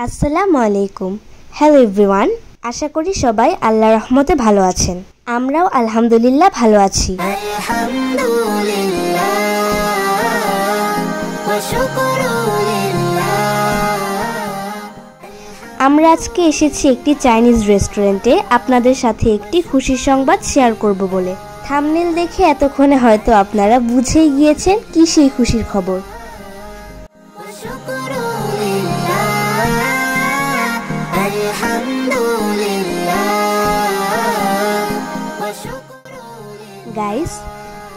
আসসালামু আলাইকুম। Hello everyone, আশা করি সবাই আল্লাহর রহমতে ভালো আছেন। আমরাও আলহামদুলিল্লাহ ভালো আছি। আমরা আজকে এসেছি একটি চাইনিজ রেস্টুরেন্টে আপনাদের সাথে একটি খুশির সংবাদ শেয়ার করব বলে। থাম্বনেল দেখে এতক্ষণে হয়তো আপনারা বুঝেই গিয়েছেন কি সেই খুশির খবর। গাইস,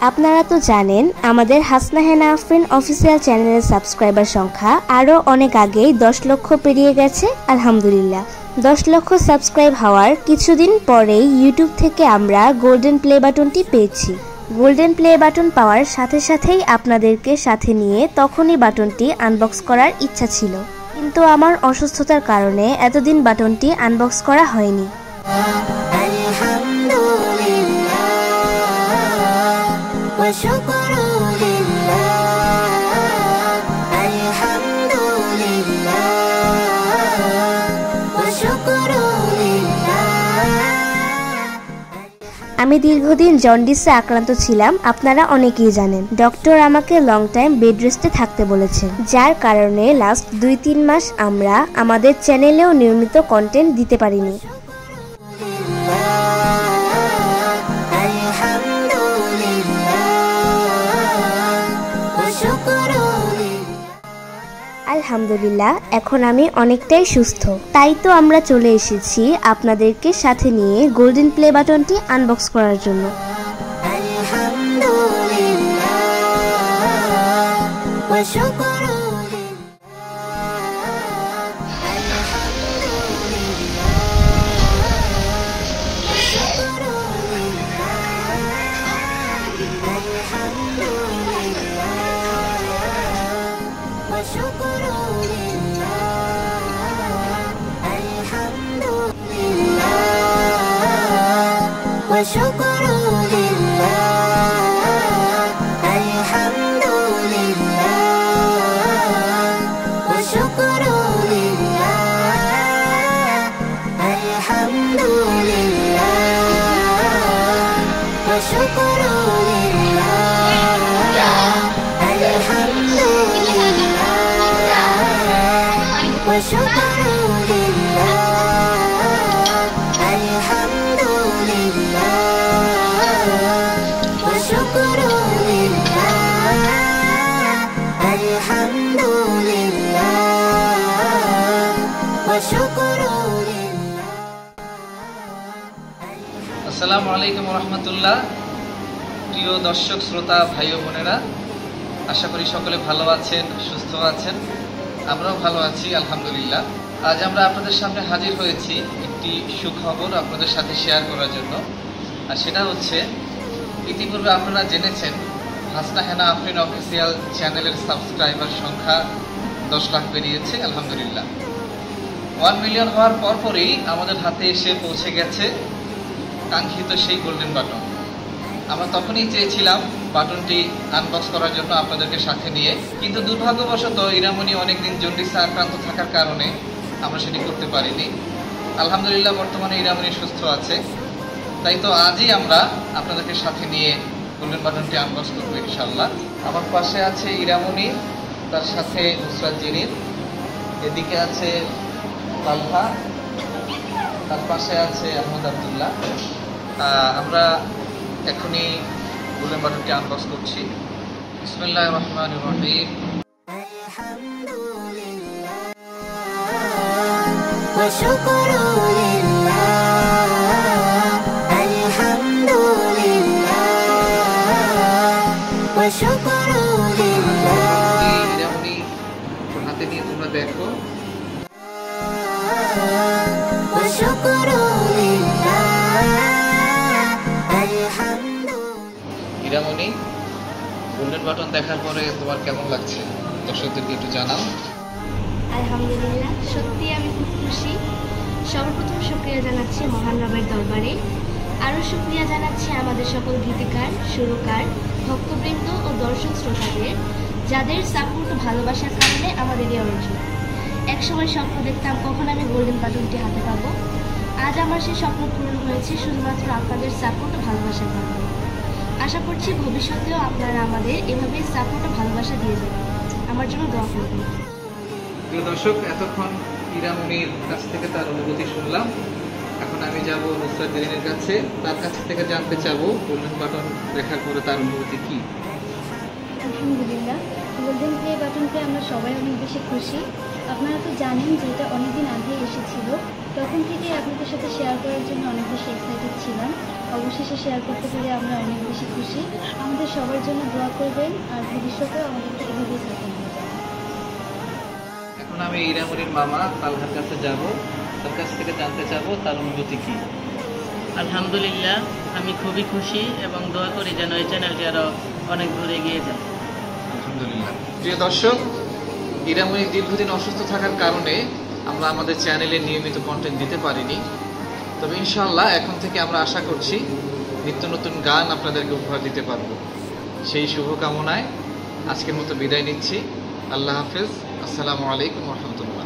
আপনারা তো জানেন আমাদের হাসনা হেনা আফরিন অফিসিয়াল চ্যানেলের সাবস্ক্রাইবার সংখ্যা আরও অনেক আগেই 10 লক্ষ পেরিয়ে গেছে। আলহামদুলিল্লাহ, 10 লক্ষ সাবস্ক্রাইব হওয়ার কিছুদিন পরেই ইউটিউব থেকে আমরা গোল্ডেন প্লে বাটনটি পেয়েছি। গোল্ডেন প্লে বাটন পাওয়ার সাথে সাথেই আপনাদেরকে সাথে নিয়ে তখনই বাটনটি আনবক্স করার ইচ্ছা ছিল, কিন্তু আমার অসুস্থতার কারণে এতদিন বাটনটি আনবক্স করা হয়নি। আমি দীর্ঘদিন জন্ডিসে আক্রান্ত ছিলাম, আপনারা অনেকেই জানেন। ডক্টর আমাকে লং টাইম বেড রেস্টে থাকতে বলেছেন, যার কারণে লাস্ট 2-3 মাস আমরা আমাদের চ্যানেলেও নিয়মিত কন্টেন্ট দিতে পারিনি। আলহামদুলিল্লাহ, এখন আমি অনেকটাই সুস্থ। তাই তো আমরা চলে এসেছি আপনাদেরকে সাথে নিয়ে গোল্ডেন প্লে বাটনটি আনবক্স করার জন্য। আসসালামু আলাইকুম রহমতুল্লাহ। প্রিয় দর্শক শ্রোতা ভাই ও বোনেরা, আশা করি সকলে ভালো আছেন, সুস্থ আছেন। আমরাও ভালো আছি আলহামদুলিল্লাহ। আজ আমরা আপনাদের সামনে হাজির হয়েছি একটি সুখবর আপনাদের সাথে শেয়ার করার জন্য। আর সেটা হচ্ছে, ইতিপূর্বে আপনারা জেনেছেন হাসনা হেনা আফরিন অফিসিয়াল চ্যানেলের সাবস্ক্রাইবার সংখ্যা 10 লাখ পেরিয়েছে। আলহামদুলিল্লাহ, 1 মিলিয়ন হওয়ার পরপরই আমাদের হাতে এসে পৌঁছে গেছে কাঙ্ক্ষিত সেই গোল্ডেন বাটন। আমরা তখনই চেয়েছিলাম বাটনটি আনবক্স করার জন্য আপনাদেরকে সাথে নিয়ে, কিন্তু দুর্ভাগ্যবশত ইরামনি অনেকদিন জন্ডিসে আক্রান্ত থাকার কারণে আমরা সেটি করতে পারিনি। আলহামদুলিল্লাহ, বর্তমানে ইরামনি সুস্থ আছে। তাই তো আজই আমরা আপনাদেরকে সাথে নিয়ে গোল্ডেন বাটনটি আনবক্স করবো ইনশাল্লাহ। আমার পাশে আছে ইরামনি, তার সাথে নুসরাত জিনির, এদিকে আছে তালহা, তার পাশে আছে আহমদ আব্দুল্লাহ। আমরা এখনই গোল্ডেন বাটনটি আনবক্স করছি। বিসমিল্লাহির রহমানির রহিম। হাতে নিয়ে তোমরা দেখো। ইরামনি, গোল্ডেন বাটন দেখার পরে তোমার কেমন লাগছে দর্শকদেরকে একটু জানাও। আলহামদুলিল্লাহ, সত্যি আমি খুব খুশি। সর্বপ্রথম শুকরিয়া জানাচ্ছি মহান রবের দরবারে। আরও শুকরিয়া জানাচ্ছি আমাদের সকল গীতিকার, সুরকার, ভক্তবৃন্দ ও দর্শক শ্রোতাদের, যাদের সাপোর্ট ও ভালোবাসার কারণে আমাদের এই অর্জন। একসময় স্বপ্ন দেখতাম কখন আমি গোল্ডেন বাটনটি হাতে পাবো। আজ আমার সেই স্বপ্ন পূরণ হয়েছে শুধুমাত্র আপনাদের সাপোর্ট ও ভালোবাসার কারণে। আশা করছি ভবিষ্যতেও আপনারা আমাদের এভাবেই সাপোর্ট ও ভালোবাসা দিয়ে যাবেন। আমার জন্য দোয়া করবেন। প্রিয় দর্শক, এতক্ষণ ইরামনির কাছ থেকে তার অনুভূতি শুনলাম। এখন আমি যাব নুসরাত জেরিনের কাছে, তার কাছ থেকে জানতে চাবো গোল্ডেন বাটন দেখার পরে তার অনুভূতি কি। আলহামদুলিল্লাহ, গোল্ডেন প্লে বাটন পেয়ে আমরা সবাই অনেক বেশি খুশি। আপনারা তো জানেন যে এটা অনেকদিন আগে এসেছিল, তখন থেকেই আপনাদের সাথে শেয়ার করার জন্য অনেক বেশি এক্সাইটেড ছিলাম। অবশেষে শেয়ার করতে পেরে আমরা অনেক বেশি খুশি। আমাদের সবার জন্য দোয়া করবেন আর ভবিষ্যতেও আমাদেরকে এভাবেই সাপোর্ট করবেন। এখন আমি ইরামনির মামা তালহার কাছে যাব, তার কাছ থেকে জানতে চাবো তার অনুভূতি কি। আলহামদুলিল্লাহ, আমি খুবই খুশি এবং দোয়া করি যেন এই চ্যানেলটি আরও অনেক দূর এগিয়ে যায়। আলহামদুলিল্লাহ। প্রিয় দর্শক, ইরামনি দীর্ঘদিন অসুস্থ থাকার কারণে আমরা আমাদের চ্যানেলে নিয়মিত কন্টেন্ট দিতে পারিনি। তবে ইনশাআল্লাহ এখন থেকে আমরা আশা করছি নিত্য নতুন গান আপনাদেরকে উপহার দিতে পারবো। সেই শুভকামনায় আজকের মতো বিদায় নিচ্ছি। আল্লাহ হাফেজ। আসসালামু আলাইকুম ওয়া রাহমাতুল্লাহ।